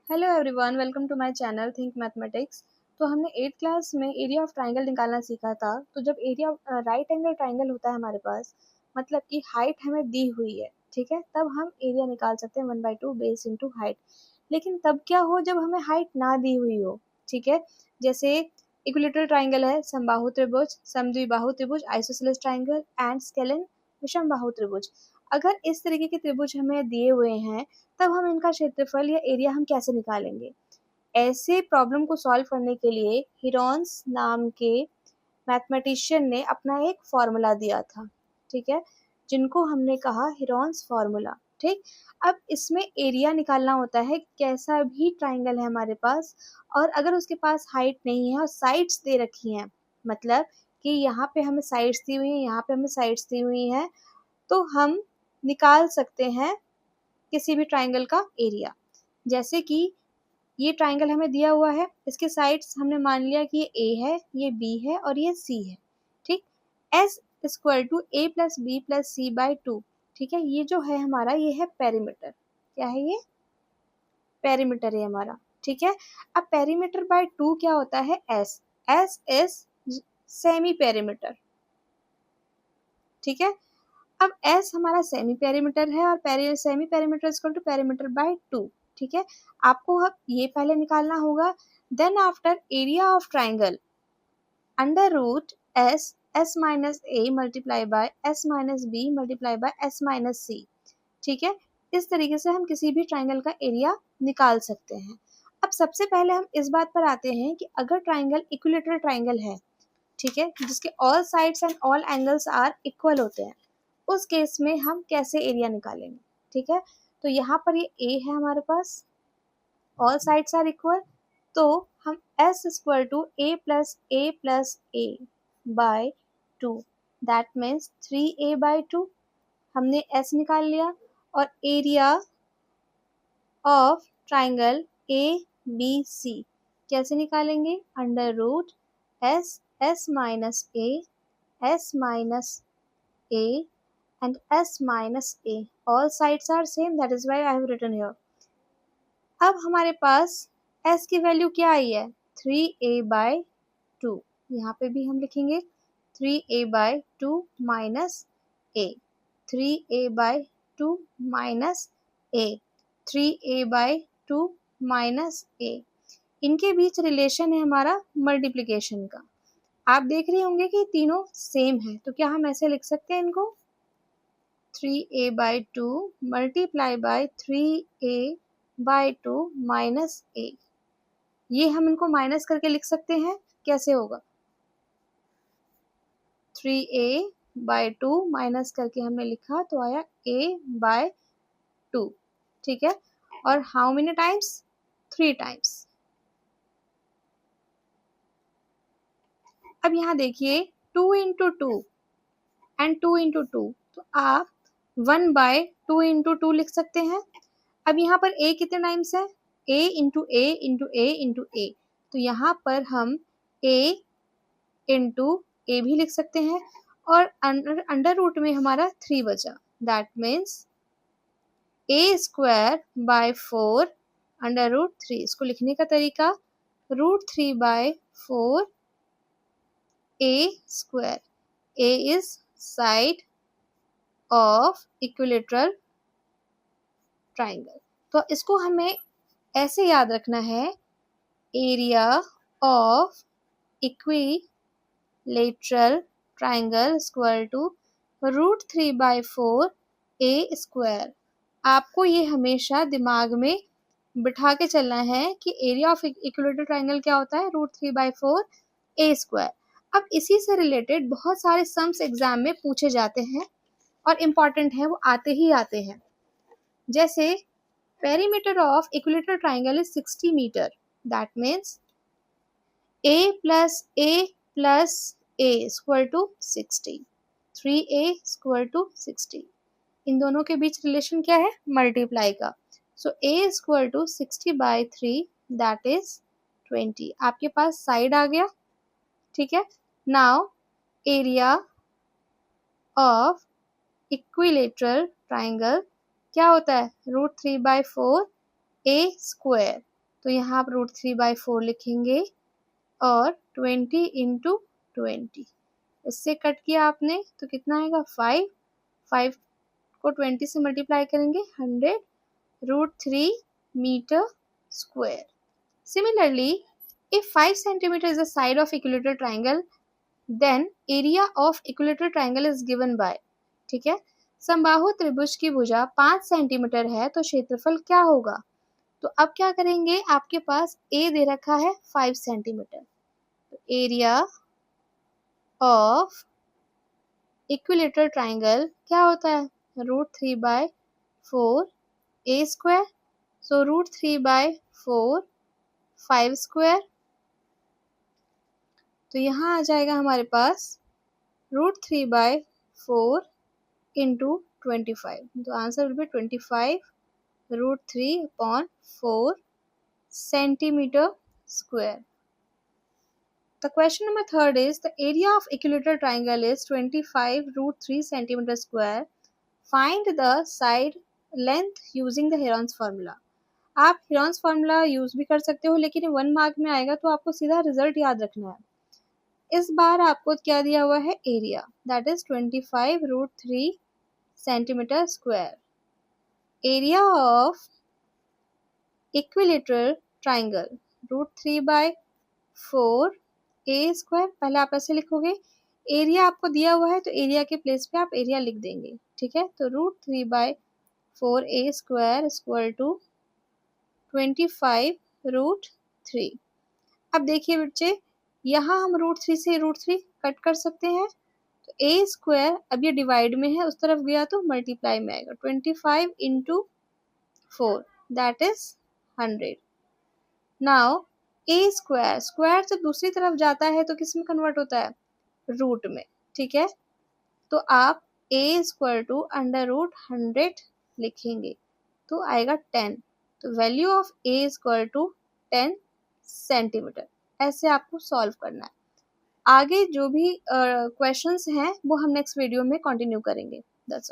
Hello everyone, welcome to my channel think mathematics. तो हमने 8th class में area of triangle निकालना सीखा था। तो जब एरिया राइट एंगल ट्राइंगल होता है हमारे पास, मतलब कि हाइट हमें दी हुई है, ठीक है, तब हम एरिया निकाल सकते हैं 1/2 बेस इनटू हाइट। लेकिन तब क्या हो जब हमें हाइट ना दी हुई हो, ठीक है। जैसे इक्विलेटरल ट्राइंगल है, समबाहु त्रिभुज, समद्विबाहु त्रिभुज, आइसोसेलेस ट्राइंगल एंड स्केलन विषमबाहु त्रिभुज। अगर इस तरीके के त्रिभुज हमें दिए हुए हैं, तब हम इनका क्षेत्रफल या एरिया हम कैसे निकालेंगे। ऐसे प्रॉब्लम को सॉल्व करने के लिए हिरोन्स नाम के मैथमेटिशियन ने अपना एक फॉर्मूला दिया था, ठीक है, जिनको हमने कहा हिरोन्स फॉर्मूला। ठीक, अब इसमें एरिया निकालना होता है कैसा भी ट्राइंगल है हमारे पास, और अगर उसके पास हाइट नहीं है और साइड्स दे रखी हैं, मतलब कि यहाँ पे हमें साइड्स दी हुई हैं, यहाँ पे हमें साइड्स दी हुई हैं, तो हम निकाल सकते हैं किसी भी ट्राइंगल का एरिया। जैसे कि ये ट्राइंगल हमें दिया हुआ है, इसके साइड्स हमने मान लिया कि ये ए है, ये बी है और ये सी है। ठीक, S equal to A plus B plus C by 2। ठीक है, ये जो है हमारा, ये है पेरीमीटर। क्या है ये? पेरीमीटर है हमारा। ठीक है, अब पेरीमीटर बाय 2 क्या होता है? S. S is semi perimeter. ठीक है, अब एस हमारा सेमी पेरीमीटर है और semi perimeter equal to perimeter by 2। ठीक है, आपको अब ये पहले निकालना होगा। Then after area of triangle under root S minus A multiply by S minus B multiply by S minus C. ठीक है, इस तरीके से हम किसी भी ट्राइंगल का एरिया निकाल सकते हैं। अब सबसे पहले हम इस बात पर आते हैं कि अगर ट्राइंगल इक्विलेटरल ट्राइंगल है, ठीक है, जिसके all sides and all angles are equal होते हैं, उस केस में हम कैसे एरिया निकालेंगे। ठीक है, तो यहाँ पर ये ए है हमारे पास, ऑल साइड्स आर इक्वल, तो हम S equal to A plus A by 2, that means 3a/2। हमने एस निकाल लिया। और area of triangle A B C कैसे निकालेंगे? Under root S minus A and s minus a. All sides are same, that is why I have written here. अब हमारे पास s की value क्या आई है? 3a/2। यहाँ पे भी हम लिखेंगे 3a/2 minus a, 3a/2 minus a, 3a/2 minus a। इनके बीच रिलेशन है हमारा मल्टीप्लिकेशन का। आप देख रहे होंगे कि तीनों सेम है, तो क्या हम ऐसे लिख सकते हैं इनको? 3a/2 multiply by 3a/2 minus a। ये हम इनको माइनस करके लिख सकते हैं। कैसे होगा? 3a/2 माइनस करके हमने लिखा तो आया a/2। ठीक है, और हाउ मेनी टाइम्स? 3 टाइम्स। अब यहाँ देखिए 2 into 2 एंड 2 into 2, तो आप 1/2 into 2 लिख सकते हैं। अब यहाँ पर a कितने टाइम्स है? a into A into A into A, तो यहाँ पर हम a इंटू ए भी लिख सकते हैं, और अंडर रूट में हमारा 3 बचा, that means a² by 4 under root 3। इसको लिखने का तरीका √3/4 a²। a is side of equilateral triangle। तो इसको हमें ऐसे याद रखना है, area of equilateral triangle equal to √3/4 a²। आपको ये हमेशा दिमाग में बिठा के चलना है कि एरिया ऑफ इक्विलेटरल ट्राइंगल क्या होता है? √3/4 a²। अब इसी से रिलेटेड बहुत सारे सम्स एग्जाम में पूछे जाते हैं और इम्पॉर्टेंट है, वो आते ही आते हैं। जैसे perimeter of equilateral triangle is 60 meter, that means a plus a plus a equal to 60, 3a equal to 60। इन दोनों के बीच रिलेशन क्या है? मल्टीप्लाई का। सो a equal to 60/3, that is 20। आपके पास साइड आ गया। ठीक है, now area of equilateral triangle क्या होता है? √3/4 a²। तो यहाँ आप √3/4 लिखेंगे और 20 × 20 इससे कट किया आपने तो कितना आएगा 5 को 20 से मल्टीप्लाई करेंगे 100 √3 metre square. Similarly, if 5 centimeter is the side of equilateral triangle, then area of equilateral triangle is given by. ठीक है, समबाहु त्रिभुज की भुजा 5 सेंटीमीटर है तो क्षेत्रफल क्या होगा? तो अब क्या करेंगे, आपके पास A दे रखा है 5 सेंटीमीटर, तो एरिया ऑफ इक्विलेटरल ट्राइंगल क्या होता है √3/4 A स्क्वायर. So √3/4 5 square. तो यहाँ आ जाएगा हमारे पास √3/4 × 25. तो answer will be 25 √3/4 centimeter square. The question number 3 is the area of equilateral triangle is 25 √3 centimeter square. Find the side length using the Heron's formula. आप Heron's formula use भी कर सकते हो, लेकिन 1 मार्क में आएगा तो आपको सीधा रिजल्ट याद रखना है. इस बार आपको क्या दिया हुआ है area, that is 25 √3 centimetre square. Area of equilateral triangle √3/4 A square. पहले आप ऐसे लिखोगे, एरिया आपको दिया हुआ है तो एरिया के प्लेस पे आप एरिया लिख देंगे. ठीक है, तो √3/4 A स्क्वायर इक्वल टू 25 √3. अब देखिए बच्चे, यहाँ हम √3 से √3 कट कर सकते हैं, तो A स्क्वायर अब ये डिवाइड में है, उस तरफ गया तो मल्टीप्लाई में आएगा. 25 × 4 that is 100. Now A square, square जब दूसरी तरफ जाता है तो किस में कन्वर्ट होता है, रूट में. ठीक है, तो आप A = √100 लिखेंगे तो आएगा 10. तो वैल्यू ऑफ A = 10 सेंटीमीटर. ऐसे आपको सॉल्व करना है. आगे जो भी क्वेश्चंस हैं वो हम नेक्स्ट वीडियो में कंटिन्यू करेंगे. That's all.